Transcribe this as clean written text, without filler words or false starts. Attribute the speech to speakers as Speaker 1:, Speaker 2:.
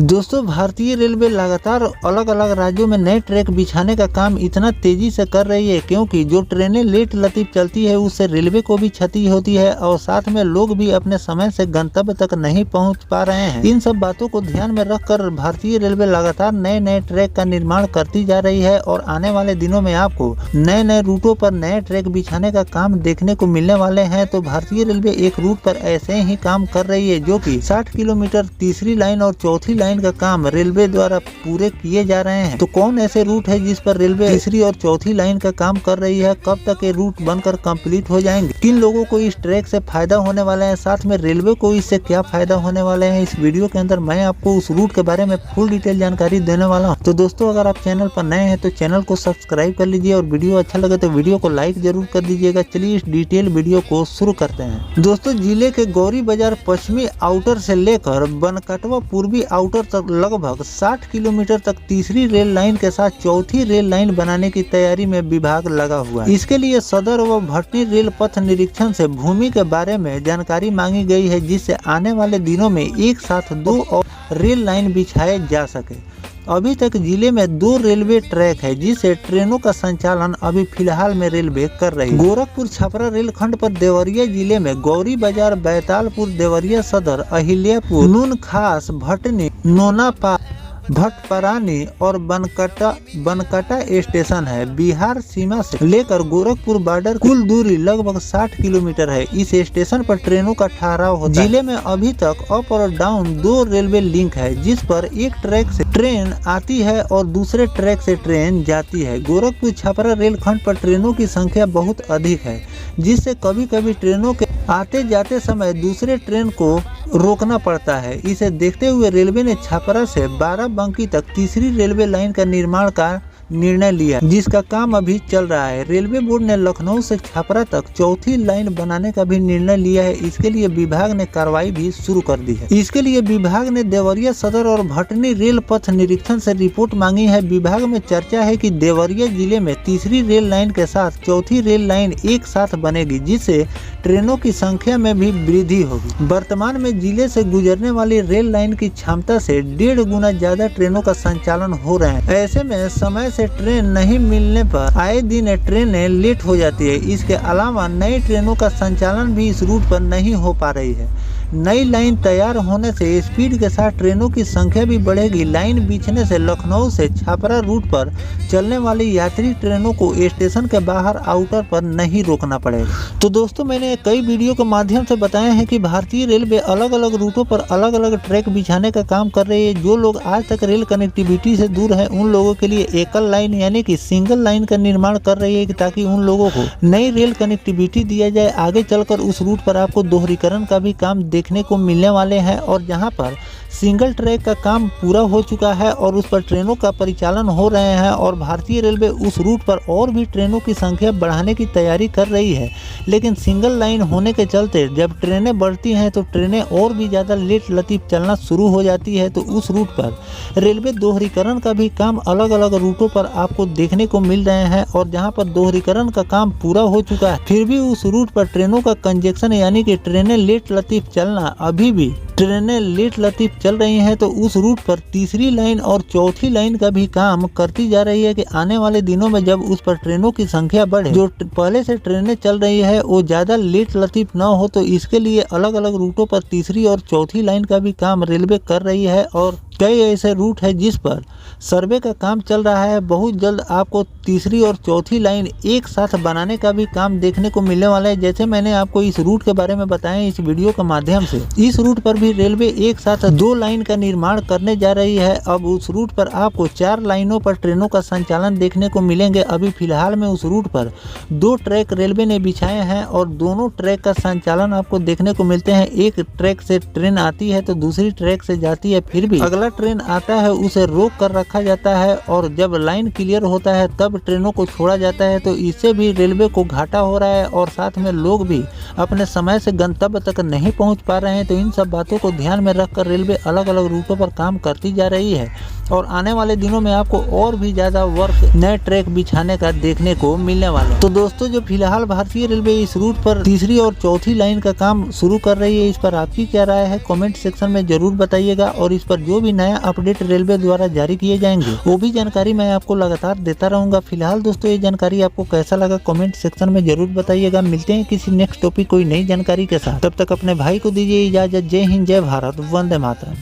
Speaker 1: दोस्तों, भारतीय रेलवे लगातार अलग अलग राज्यों में नए ट्रैक बिछाने का काम इतना तेजी से कर रही है क्योंकि जो ट्रेनें लेट लतीफ चलती है उससे रेलवे को भी क्षति होती है और साथ में लोग भी अपने समय से गंतव्य तक नहीं पहुंच पा रहे हैं। इन सब बातों को ध्यान में रखकर भारतीय रेलवे लगातार नए नए ट्रैक का निर्माण करती जा रही है और आने वाले दिनों में आपको नए नए रूटों पर नए ट्रैक बिछाने का काम देखने को मिलने वाले हैं। तो भारतीय रेलवे एक रूट पर ऐसे ही काम कर रही है जो कि 60 किलोमीटर तीसरी लाइन और चौथी लाइन का काम रेलवे द्वारा पूरे किए जा रहे हैं। तो कौन ऐसे रूट है जिस पर रेलवे तीसरी और चौथी लाइन का काम कर रही है, कब तक ये रूट बनकर कंप्लीट हो जाएंगे, किन लोगों को इस ट्रैक से फायदा होने वाला है, साथ में रेलवे को इससे क्या फायदा होने वाले हैं, इस वीडियो के अंदर मैं आपको उस रूट के बारे में फुल डिटेल जानकारी देने वाला हूँ। तो दोस्तों, अगर आप चैनल पर नए हैं तो चैनल को सब्सक्राइब कर लीजिए और वीडियो अच्छा लगे तो वीडियो को लाइक जरूर कर दीजिएगा। चलिए इस डिटेल वीडियो को शुरू करते हैं। दोस्तों, जिले के गौरी बाजार पश्चिमी आउटर से लेकर बनकटवा पूर्वी आउटर तक लगभग 60 किलोमीटर तक तीसरी रेल लाइन के साथ चौथी रेल लाइन बनाने की तैयारी में विभाग लगा हुआ है। इसके लिए सदर व भटनी रेल पथ निरीक्षण से भूमि के बारे में जानकारी मांगी गई है जिससे आने वाले दिनों में एक साथ 2 और रेल लाइन बिछाए जा सके। अभी तक जिले में 2 रेलवे ट्रैक है जिससे ट्रेनों का संचालन अभी फिलहाल में रेलवे कर रही है। गोरखपुर छपरा रेलखंड पर देवरिया जिले में गौरी बाजार, बैतालपुर, देवरिया सदर, अहिल्यापुर, नून खास, भटनी, नोनापा, भटपरानी और बनकटा स्टेशन है। बिहार सीमा से लेकर गोरखपुर बॉर्डर कुल दूरी लगभग 60 किलोमीटर है। इस स्टेशन पर ट्रेनों का ठहराव होता है। जिले में अभी तक अप और डाउन 2 रेलवे लिंक है जिस पर एक ट्रैक से ट्रेन आती है और दूसरे ट्रैक से ट्रेन जाती है। गोरखपुर छपरा रेलखंड पर ट्रेनों की संख्या बहुत अधिक है जिससे कभी कभी ट्रेनों के आते जाते समय दूसरे ट्रेन को रोकना पड़ता है। इसे देखते हुए रेलवे ने छपरा से 12 बंकी तक तीसरी रेलवे लाइन का निर्माण का निर्णय लिया जिसका काम अभी चल रहा है। रेलवे बोर्ड ने लखनऊ से छपरा तक चौथी लाइन बनाने का भी निर्णय लिया है। इसके लिए विभाग ने कार्रवाई भी शुरू कर दी है। इसके लिए विभाग ने देवरिया सदर और भटनी रेल पथ निरीक्षण से रिपोर्ट मांगी है। विभाग में चर्चा है कि देवरिया जिले में तीसरी रेल लाइन के साथ चौथी रेल लाइन एक साथ बनेगी जिससे ट्रेनों की संख्या में भी वृद्धि होगी। वर्तमान में जिले से गुजरने वाली रेल लाइन की क्षमता से 1.5 गुना ज्यादा ट्रेनों का संचालन हो रहे हैं। ऐसे में समय से ट्रेन नहीं मिलने पर आए दिन ट्रेनें लेट हो जाती है। इसके अलावा नई ट्रेनों का संचालन भी इस रूट पर नहीं हो पा रही है। नई लाइन तैयार होने से स्पीड के साथ ट्रेनों की संख्या भी बढ़ेगी। लाइन बिछने से लखनऊ से छपरा रूट पर चलने वाली यात्री ट्रेनों को स्टेशन के बाहर आउटर पर नहीं रोकना पड़ेगा। तो दोस्तों, मैंने कई वीडियो के माध्यम से बताया है कि भारतीय रेलवे अलग अलग रूटों पर अलग अलग ट्रैक बिछाने का काम कर रही है। जो लोग आज तक रेल कनेक्टिविटी से दूर हैं उन लोगों के लिए एकल लाइन यानी कि सिंगल लाइन का निर्माण कर रही है ताकि उन लोगों को नई रेल कनेक्टिविटी दिया जाए। आगे चलकर उस रूट पर आपको दोहरीकरण का भी काम देखने को मिलने वाले हैं और जहां पर सिंगल ट्रैक का काम पूरा हो चुका है और उस पर ट्रेनों का परिचालन हो रहे हैं और भारतीय रेलवे उस रूट पर और भी ट्रेनों की संख्या बढ़ाने की तैयारी कर रही है। लेकिन सिंगल लाइन होने के चलते जब ट्रेनें बढ़ती हैं तो ट्रेनें और भी ज़्यादा लेट लतीफ चलना शुरू हो जाती है। तो उस रूट पर रेलवे दोहरीकरण का भी काम अलग अलग रूटों पर आपको देखने को मिल रहे हैं और जहाँ पर दोहरीकरण का काम पूरा हो चुका है फिर भी उस रूट पर ट्रेनों का कंजेक्शन यानी कि ट्रेनें लेट लतीफ चलना अभी भी ट्रेनें लेट लतीफ चल रही हैं। तो उस रूट पर तीसरी लाइन और चौथी लाइन का भी काम करती जा रही है कि आने वाले दिनों में जब उस पर ट्रेनों की संख्या बढ़े, जो पहले से ट्रेनें चल रही है वो ज़्यादा लेट लतीफ न हो। तो इसके लिए अलग अलग रूटों पर तीसरी और चौथी लाइन का भी काम रेलवे कर रही है और कई ऐसे रूट है जिस पर सर्वे का काम चल रहा है। बहुत जल्द आपको तीसरी और चौथी लाइन एक साथ बनाने का भी काम देखने को मिलने वाला है। जैसे मैंने आपको इस रूट के बारे में बताया इस वीडियो के माध्यम से, इस रूट पर भी रेलवे एक साथ 2 लाइन का निर्माण करने जा रही है। अब उस रूट पर आपको 4 लाइनों पर ट्रेनों का संचालन देखने को मिलेंगे। अभी फिलहाल में उस रूट पर 2 ट्रैक रेलवे ने बिछाए हैं और दोनों ट्रैक का संचालन आपको देखने को मिलते हैं। एक ट्रैक से ट्रेन आती है तो दूसरी ट्रैक से जाती है, फिर भी अगला ट्रेन आता है उसे रोक कर रखा जाता है और जब लाइन क्लियर होता है तब ट्रेनों को छोड़ा जाता है। तो इससे भी रेलवे को घाटा हो रहा है और साथ में लोग भी अपने समय से गंतव्य तक नहीं पहुंच पा रहे हैं। तो इन सब बातों को ध्यान में रखकर रेलवे अलग अलग रूटों पर काम करती जा रही है और आने वाले दिनों में आपको और भी ज्यादा वर्क नए ट्रैक बिछाने का देखने को मिलने वाला है। तो दोस्तों, जो फिलहाल भारतीय रेलवे इस रूट पर तीसरी और चौथी लाइन का काम शुरू कर रही है, इस पर आपकी क्या राय है कमेंट सेक्शन में जरूर बताइएगा। और इस पर जो भी नया अपडेट रेलवे द्वारा जारी किए जाएंगे वो भी जानकारी मैं आपको लगातार देता रहूंगा। फिलहाल दोस्तों, ये जानकारी आपको कैसा लगा कमेंट सेक्शन में जरूर बताइएगा। मिलते हैं किसी नेक्स्ट टॉपिक कोई नई जानकारी के साथ, तब तक अपने भाई को दीजिए इजाजत। जय हिंद, जय भारत, वंदे मातरम।